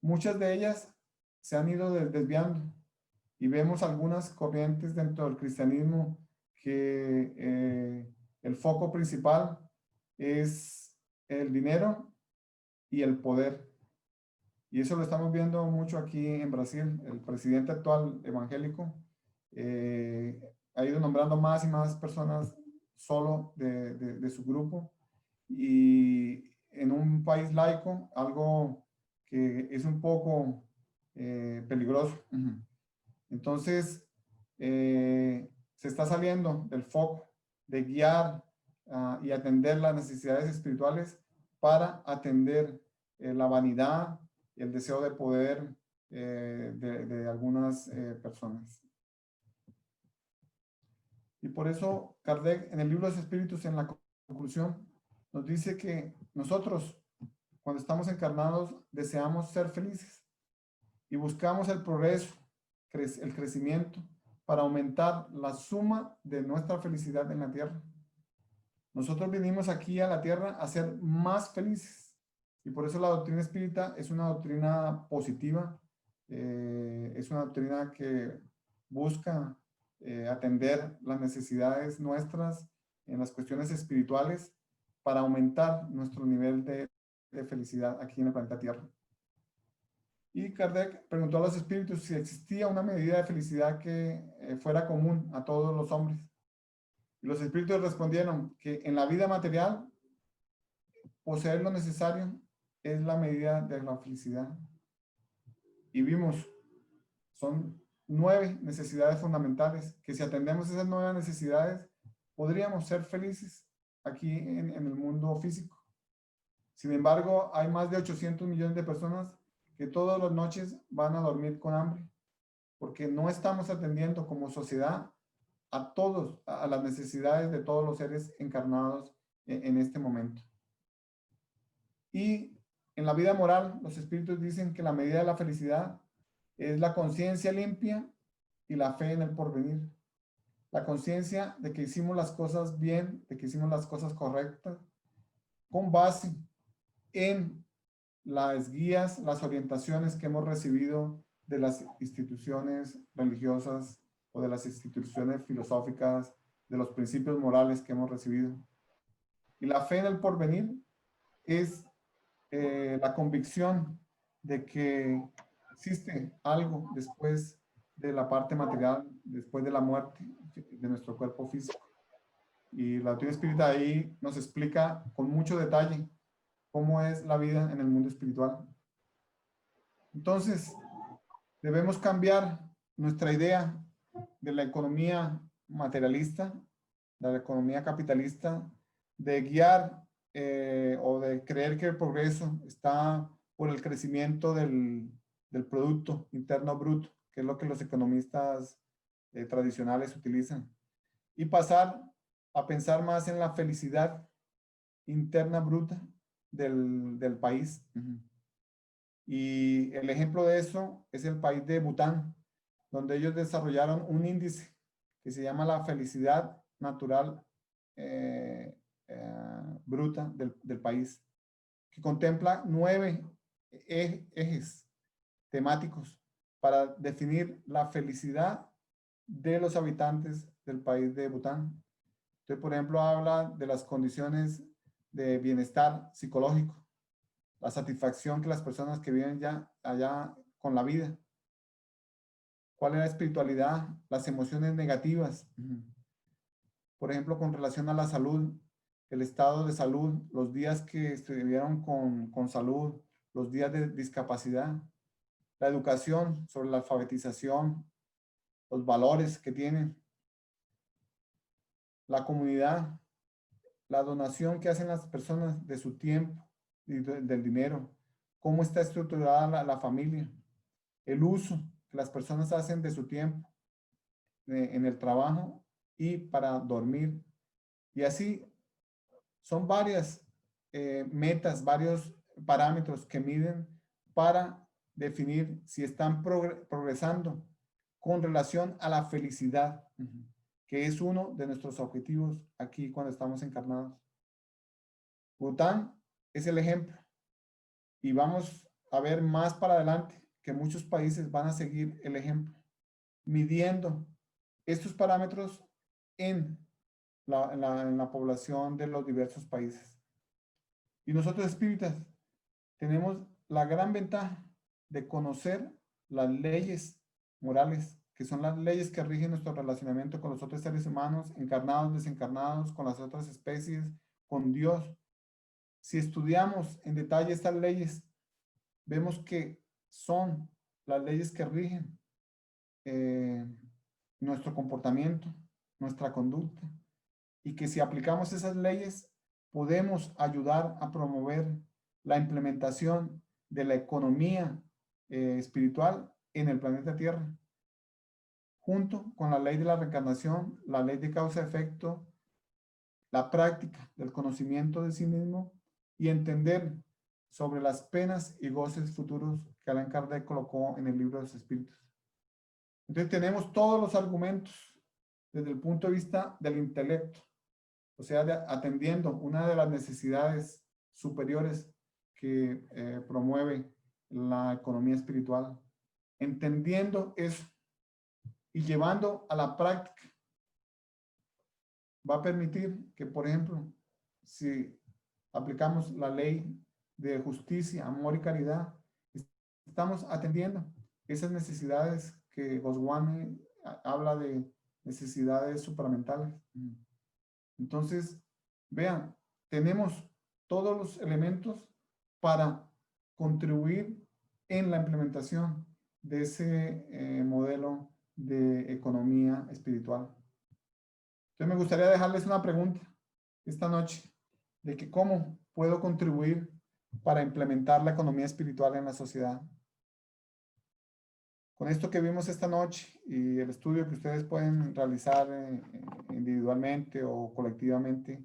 [SPEAKER 2] Muchas de ellas se han ido desviando, y vemos algunas corrientes dentro del cristianismo que el foco principal es el dinero y el poder. Y eso lo estamos viendo mucho aquí en Brasil. El presidente actual evangélico ha ido nombrando más y más personas solo de su grupo, y en un país laico, algo que es un poco peligroso. Entonces, se está saliendo del foco de guiar y atender las necesidades espirituales para atender la vanidad y el deseo de poder de algunas personas. Y por eso Kardec, en el libro de los Espíritus, en la conclusión, nos dice que nosotros, cuando estamos encarnados, deseamos ser felices y buscamos el progreso, el crecimiento, para aumentar la suma de nuestra felicidad en la tierra. Nosotros vinimos aquí a la tierra a ser más felices, y por eso la doctrina espírita es una doctrina positiva, es una doctrina que busca atender las necesidades nuestras en las cuestiones espirituales para aumentar nuestro nivel de felicidad aquí en el planeta Tierra. Y Kardec preguntó a los espíritus si existía una medida de felicidad que fuera común a todos los hombres. Y los espíritus respondieron que en la vida material, poseer lo necesario es la medida de la felicidad. Y vimos, son 9 necesidades fundamentales, que si atendemos esas 9 necesidades, podríamos ser felices aquí en el mundo físico. Sin embargo, hay más de 800 millones de personas que todas las noches van a dormir con hambre, porque no estamos atendiendo como sociedad a las necesidades de todos los seres encarnados en este momento. Y En la vida moral, los espíritus dicen que la medida de la felicidad es la conciencia limpia y la fe en el porvenir. La conciencia de que hicimos las cosas bien, de que hicimos las cosas correctas, con base en las guías, las orientaciones que hemos recibido de las instituciones religiosas o de las instituciones filosóficas, de los principios morales que hemos recibido. Y la fe en el porvenir es la convicción de que existe algo después de la parte material, después de la muerte de nuestro cuerpo físico. Y la doctrina espírita ahí nos explica con mucho detalle cómo es la vida en el mundo espiritual. Entonces, debemos cambiar nuestra idea de la economía materialista, de la economía capitalista, de guiar o de creer que el progreso está por el crecimiento del Producto Interno Bruto, que es lo que los economistas tradicionales utilizan, y pasar a pensar más en la felicidad interna bruta del país. Y el ejemplo de eso es el país de Bután, donde ellos desarrollaron un índice que se llama la felicidad natural bruta del país, que contempla 9 ejes temáticos para definir la felicidad de los habitantes del país de Bután. Entonces, por ejemplo, habla de las condiciones de bienestar psicológico, la satisfacción que las personas que viven ya allá con la vida. ¿Cuál es la espiritualidad? Las emociones negativas. Por ejemplo, con relación a la salud, el estado de salud, los días que estuvieron con salud, los días de discapacidad, la educación sobre la alfabetización, los valores que tienen, la comunidad, la donación que hacen las personas de su tiempo y del dinero, cómo está estructurada la familia, el uso que las personas hacen de su tiempo en el trabajo y para dormir. Y así son varias metas, varios parámetros que miden para definir si están progresando con relación a la felicidad, que es uno de nuestros objetivos aquí cuando estamos encarnados. Bután es el ejemplo y vamos a ver más para adelante que muchos países van a seguir el ejemplo, midiendo estos parámetros en la población de los diversos países. Y nosotros espíritas tenemos la gran ventaja de conocer las leyes morales, que son las leyes que rigen nuestro relacionamiento con los otros seres humanos, encarnados, desencarnados, con las otras especies, con Dios. Si estudiamos en detalle estas leyes, vemos que son las leyes que rigen nuestro comportamiento, nuestra conducta, y que si aplicamos esas leyes, podemos ayudar a promover la implementación de la economía espiritual en el planeta Tierra, junto con la ley de la reencarnación, la ley de causa-efecto, la práctica del conocimiento de sí mismo y entender sobre las penas y goces futuros que Allan Kardec colocó en el libro de los espíritus. Entonces tenemos todos los argumentos desde el punto de vista del intelecto, o sea, atendiendo una de las necesidades superiores que promueve la economía espiritual, entendiendo eso y llevando a la práctica, va a permitir que, por ejemplo, si aplicamos la ley de justicia, amor y caridad, estamos atendiendo esas necesidades que Goswami habla de necesidades supramentales. Entonces, vean, tenemos todos los elementos para contribuir en la implementación de ese modelo de economía espiritual. Entonces, me gustaría dejarles una pregunta esta noche de que cómo puedo contribuir para implementar la economía espiritual en la sociedad. Con esto que vimos esta noche y el estudio que ustedes pueden realizar individualmente o colectivamente,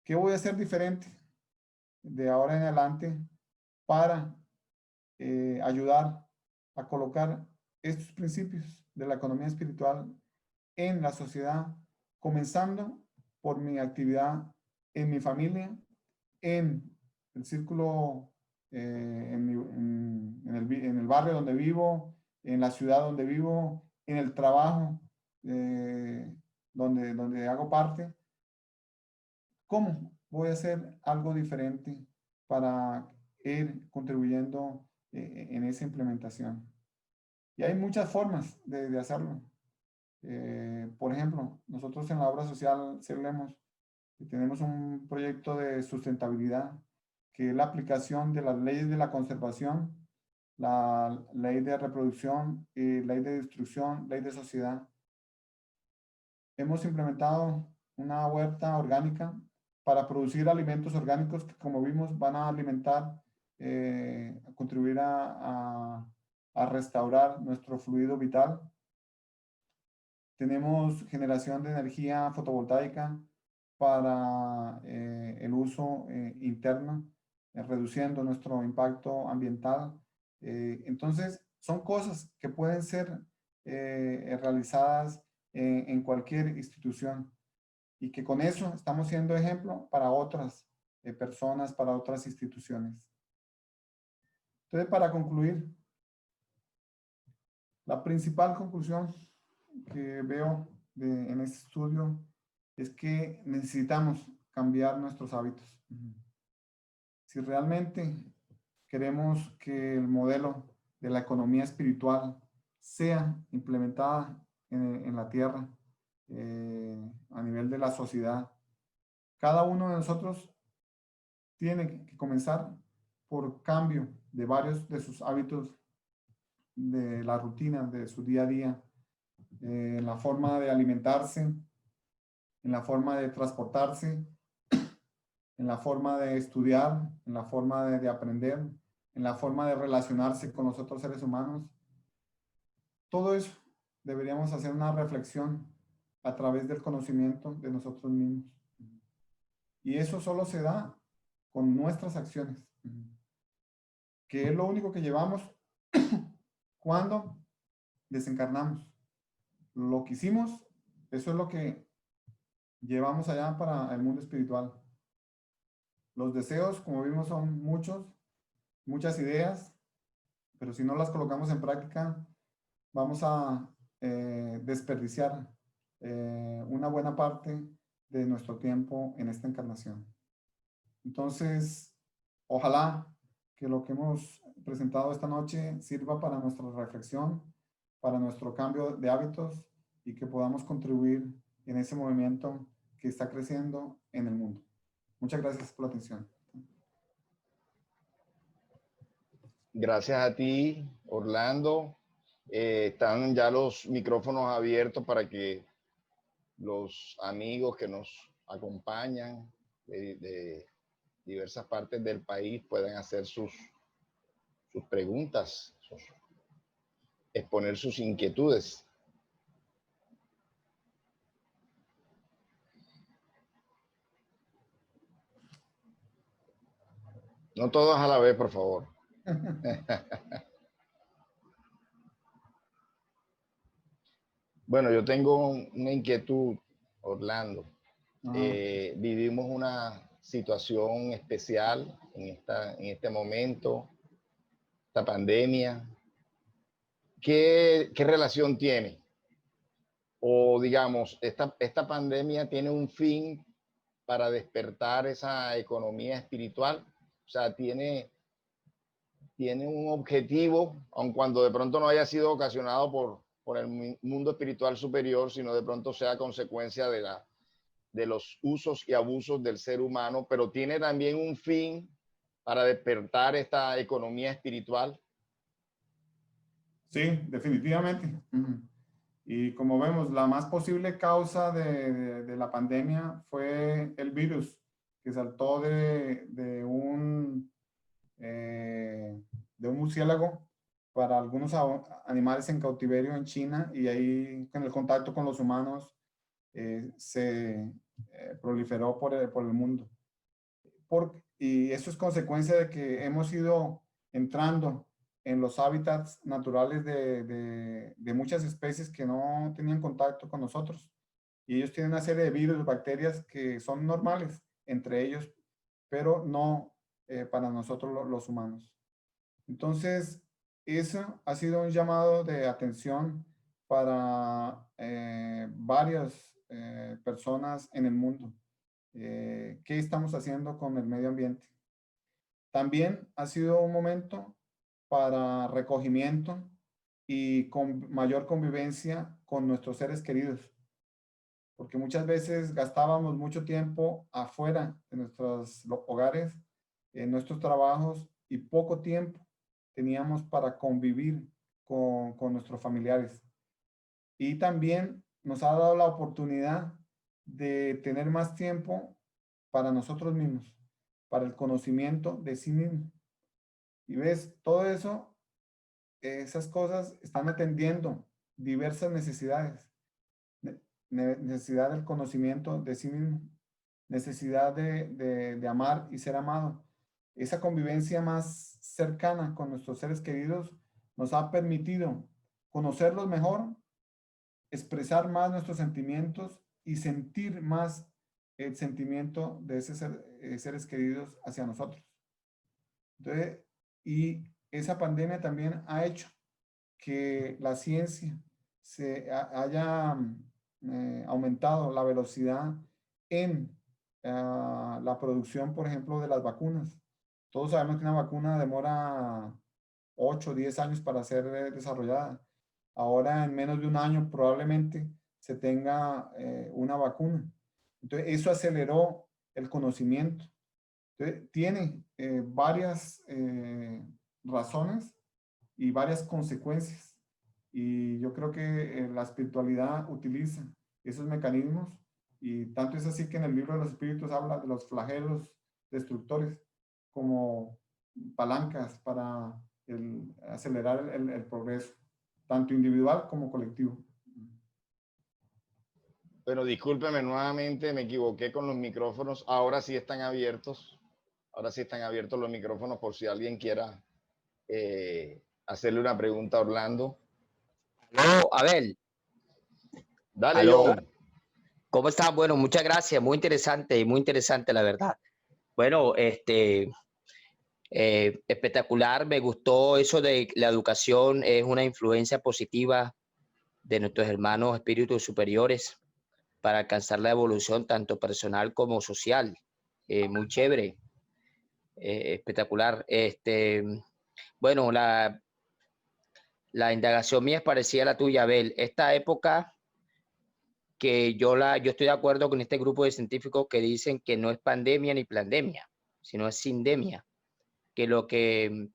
[SPEAKER 2] ¿qué voy a hacer diferente de ahora en adelante para ayudar a colocar estos principios de la economía espiritual en la sociedad, comenzando por mi actividad en mi familia, en el círculo, en el barrio donde vivo, en la ciudad donde vivo, en el trabajo donde hago parte. ¿Cómo voy a hacer algo diferente para ir contribuyendo en esa implementación? Y hay muchas formas de hacerlo. Por ejemplo, nosotros en la obra social CELEMOS tenemos un proyecto de sustentabilidad, que es la aplicación de las leyes de la conservación, la ley de reproducción, ley de destrucción, ley de sociedad. Hemos implementado una huerta orgánica para producir alimentos orgánicos que, como vimos, van a alimentar, a contribuir a restaurar nuestro fluido vital. Tenemos generación de energía fotovoltaica para el uso interno, reduciendo nuestro impacto ambiental. Entonces, son cosas que pueden ser realizadas en cualquier institución y que con eso estamos siendo ejemplo para otras personas, para otras instituciones. Entonces, para concluir, la principal conclusión que veo en este estudio es que necesitamos cambiar nuestros hábitos. Si realmente queremos que el modelo de la economía espiritual sea implementada en la tierra, a nivel de la sociedad, cada uno de nosotros tiene que comenzar por cambio de varios de sus hábitos, de la rutina, de su día a día, en la forma de alimentarse, en la forma de transportarse, en la forma de estudiar, en la forma de aprender, en la forma de relacionarse con los otros seres humanos. Todo eso deberíamos hacer una reflexión a través del conocimiento de nosotros mismos. Y eso solo se da con nuestras acciones, que es lo único que llevamos cuando desencarnamos. Lo que hicimos, eso es lo que llevamos allá para el mundo espiritual. Los deseos, como vimos, son muchas ideas, pero si no las colocamos en práctica, vamos a desperdiciar una buena parte de nuestro tiempo en esta encarnación. Entonces, ojalá que lo que hemos presentado esta noche sirva para nuestra reflexión, para nuestro cambio de hábitos y que podamos contribuir en ese movimiento que está creciendo en el mundo. Muchas gracias por la atención.
[SPEAKER 1] Gracias a ti, Orlando. Están ya los micrófonos abiertos para que los amigos que nos acompañan de diversas partes del país puedan hacer sus preguntas, exponer sus inquietudes. No todos a la vez, por favor. Bueno, yo tengo una inquietud, Orlando. Vivimos una situación especial en este momento, esta pandemia. ¿Qué relación tiene? O digamos, esta pandemia tiene un fin para despertar esa economía espiritual. O sea, tiene un objetivo, aun cuando de pronto no haya sido ocasionado por el mundo espiritual superior, sino de pronto sea consecuencia de los usos y abusos del ser humano, pero tiene también un fin para despertar esta economía espiritual.
[SPEAKER 2] Sí, definitivamente. Y como vemos, la más posible causa de la pandemia fue el virus que saltó de un murciélago para algunos animales en cautiverio en China, y ahí con el contacto con los humanos se proliferó por el mundo. y eso es consecuencia de que hemos ido entrando en los hábitats naturales de muchas especies que no tenían contacto con nosotros. Y ellos tienen una serie de virus, bacterias que son normales entre ellos, pero no para nosotros los humanos. Entonces, eso ha sido un llamado de atención para varias personas en el mundo. ¿Qué estamos haciendo con el medio ambiente? También ha sido un momento para recogimiento y con mayor convivencia con nuestros seres queridos, porque muchas veces gastábamos mucho tiempo afuera de nuestros hogares, en nuestros trabajos, y poco tiempo teníamos para convivir con nuestros familiares. Y también nos ha dado la oportunidad de tener más tiempo para nosotros mismos, para el conocimiento de sí mismo. Y ves, todo eso, esas cosas están atendiendo diversas necesidades. Necesidad del conocimiento de sí mismo, necesidad de amar y ser amado. Esa convivencia más cercana con nuestros seres queridos nos ha permitido conocerlos mejor, expresar más nuestros sentimientos y sentir más el sentimiento de esos seres queridos hacia nosotros. Entonces, y esa pandemia también ha hecho que la ciencia haya aumentado la velocidad en la producción, por ejemplo, de las vacunas. Todos sabemos que una vacuna demora 8 o 10 años para ser desarrollada. Ahora, en menos de un año, probablemente se tenga una vacuna. Entonces, eso aceleró el conocimiento. Entonces, tiene varias razones y varias consecuencias. Y yo creo que la espiritualidad utiliza esos mecanismos, y tanto es así que en el libro de los espíritus habla de los flagelos destructores como palancas para acelerar el progreso, tanto individual como colectivo.
[SPEAKER 1] Bueno, discúlpeme nuevamente, me equivoqué con los micrófonos. Ahora sí están abiertos. Ahora sí están abiertos los micrófonos por si alguien quiera hacerle una pregunta a Orlando.
[SPEAKER 4] Aló, Abel.
[SPEAKER 1] Dale,
[SPEAKER 4] Aló.
[SPEAKER 1] John.
[SPEAKER 4] ¿Cómo estás? Bueno, muchas gracias. Muy interesante, la verdad. Bueno, espectacular. Me gustó eso de la educación es una influencia positiva de nuestros hermanos espíritus superiores para alcanzar la evolución tanto personal como social. Muy chévere. Espectacular. Bueno, la indagación mía es parecida a la tuya, Abel. Esta época que yo estoy de acuerdo con este grupo de científicos que dicen que no es pandemia ni plandemia, sino es sindemia, que lo que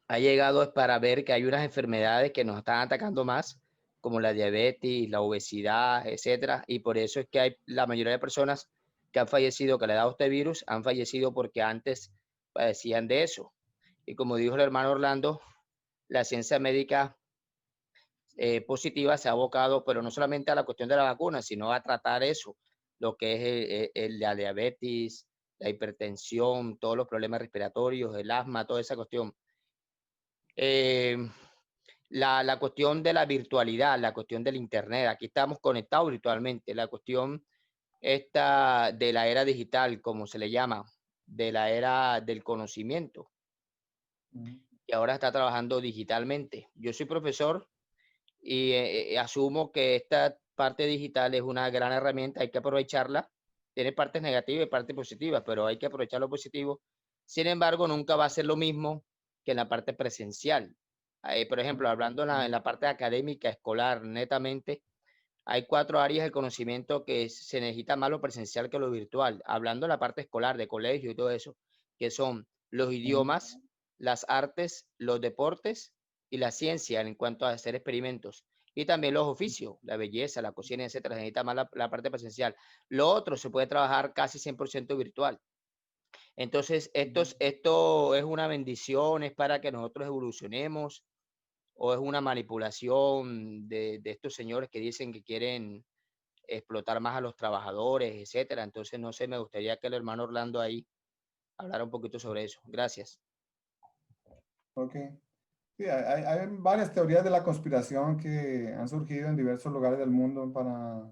[SPEAKER 4] ha llegado es para ver que hay unas enfermedades que nos están atacando más, como la diabetes, la obesidad, etcétera, y por eso es que hay la mayoría de personas que han fallecido, que le ha dado este virus, han fallecido porque antes padecían de eso. Y como dijo el hermano Orlando, la ciencia médica positiva se ha abocado, pero no solamente a la cuestión de la vacuna, sino a tratar eso, lo que es la diabetes, la hipertensión, todos los problemas respiratorios, el asma, toda esa cuestión. La cuestión de la virtualidad, la cuestión del internet, aquí estamos conectados virtualmente, la cuestión esta de la era digital, como se le llama, de la era del conocimiento, y ahora está trabajando digitalmente. Yo soy profesor y asumo que esta parte digital es una gran herramienta, hay que aprovecharla. Tiene partes negativas y partes positivas, pero hay que aprovechar lo positivo. Sin embargo, nunca va a ser lo mismo que en la parte presencial. Por ejemplo, hablando en la parte académica, escolar, netamente, hay 4 áreas del conocimiento que se necesita más lo presencial que lo virtual. Hablando de la parte escolar, de colegio y todo eso, que son los idiomas, las artes, los deportes y la ciencia en cuanto a hacer experimentos. Y también los oficios, la belleza, la cocina, etcétera. Se necesita más la parte presencial. Lo otro se puede trabajar casi 100% virtual. Entonces, esto es una bendición, es para que nosotros evolucionemos, o es una manipulación de estos señores que dicen que quieren explotar más a los trabajadores, etcétera. Entonces, no sé, me gustaría que el hermano Orlando ahí hablara un poquito sobre eso. Gracias.
[SPEAKER 2] Ok. Sí, hay varias teorías de la conspiración que han surgido en diversos lugares del mundo para,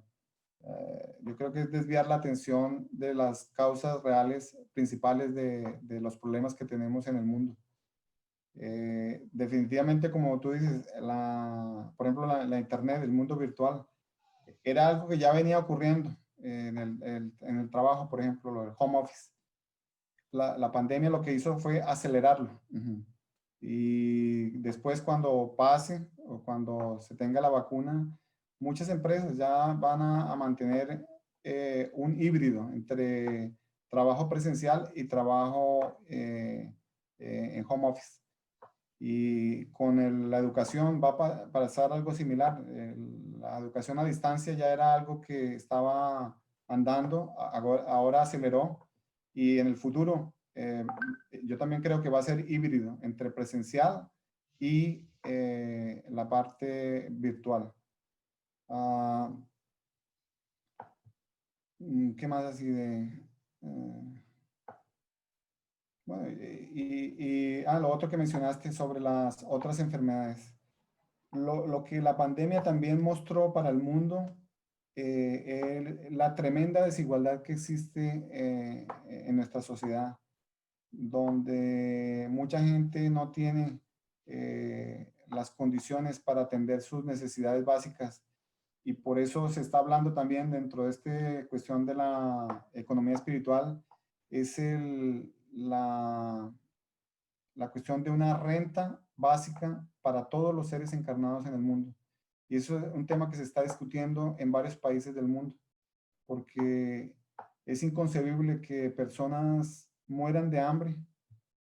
[SPEAKER 2] yo creo que es desviar la atención de las causas reales, principales de los problemas que tenemos en el mundo. Definitivamente, como tú dices, por ejemplo, la Internet, el mundo virtual, era algo que ya venía ocurriendo en el trabajo, por ejemplo, lo del home office. La pandemia lo que hizo fue acelerarlo. Y después cuando pase o cuando se tenga la vacuna, muchas empresas ya van a mantener un híbrido entre trabajo presencial y trabajo en home office. Y con la educación va a pasar algo similar. La educación a distancia ya era algo que estaba andando, ahora aceleró y en el futuro yo también creo que va a ser híbrido entre presencial y la parte virtual. ¿Qué más así de...? Bueno, lo otro que mencionaste sobre las otras enfermedades. Lo que la pandemia también mostró para el mundo, la tremenda desigualdad que existe en nuestra sociedad, donde mucha gente no tiene las condiciones para atender sus necesidades básicas. Y por eso se está hablando también dentro de esta cuestión de la economía espiritual, es la cuestión de una renta básica para todos los seres encarnados en el mundo. Y eso es un tema que se está discutiendo en varios países del mundo, porque es inconcebible que personas mueran de hambre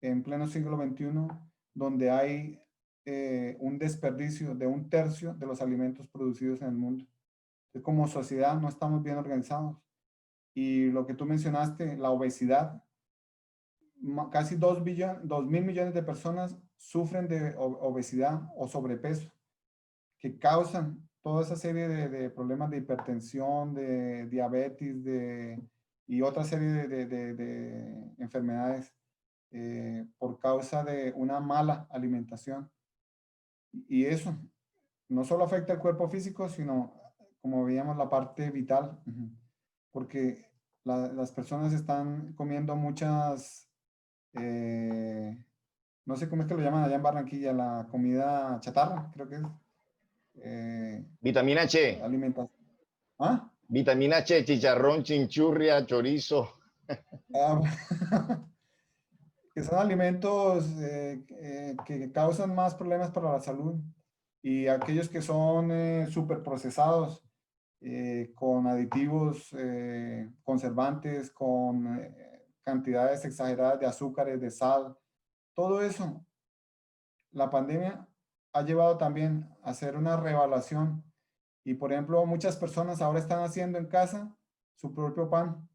[SPEAKER 2] en pleno siglo XXI, donde hay un desperdicio de 1/3 de los alimentos producidos en el mundo. Entonces, como sociedad no estamos bien organizados. Y lo que tú mencionaste, la obesidad, casi 2.000 millones de personas sufren de obesidad o sobrepeso, que causan toda esa serie de problemas de hipertensión, de diabetes y otra serie de enfermedades por causa de una mala alimentación. Y eso no solo afecta el cuerpo físico, sino, como veíamos, la parte vital, porque las personas están comiendo muchas, no sé cómo es que lo llaman allá en Barranquilla, la comida chatarra, creo que es.
[SPEAKER 1] Vitamina H.
[SPEAKER 2] Alimentación. ¿Ah?
[SPEAKER 1] Vitamina H, chicharrón, chinchurria, chorizo.
[SPEAKER 2] Que son alimentos que causan más problemas para la salud, y aquellos que son súper procesados, con aditivos, conservantes, con cantidades exageradas de azúcares, de sal, todo eso, la pandemia ha llevado también a hacer una reevaluación. Y por ejemplo, muchas personas ahora están haciendo en casa su propio pan,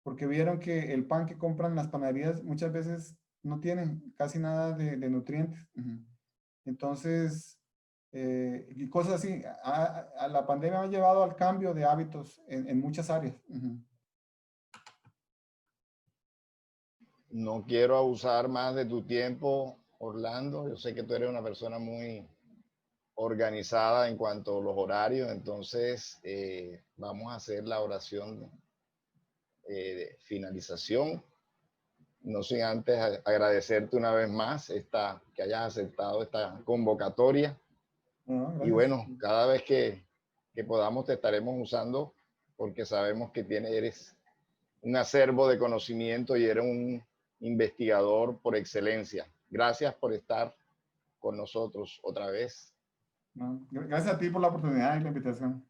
[SPEAKER 2] porque vieron que el pan que compran en las panaderías muchas veces no tiene casi nada de nutrientes. Entonces, y cosas así, la pandemia ha llevado al cambio de hábitos en muchas áreas.
[SPEAKER 1] No quiero abusar más de tu tiempo, Orlando. Yo sé que tú eres una persona muy organizada en cuanto a los horarios, entonces vamos a hacer la oración de finalización. No sin antes agradecerte una vez más que hayas aceptado esta convocatoria. Y bueno, cada vez que podamos te estaremos usando, porque sabemos que eres un acervo de conocimiento y eres un investigador por excelencia. Gracias por estar con nosotros otra vez.
[SPEAKER 2] Gracias a ti por la oportunidad y la invitación.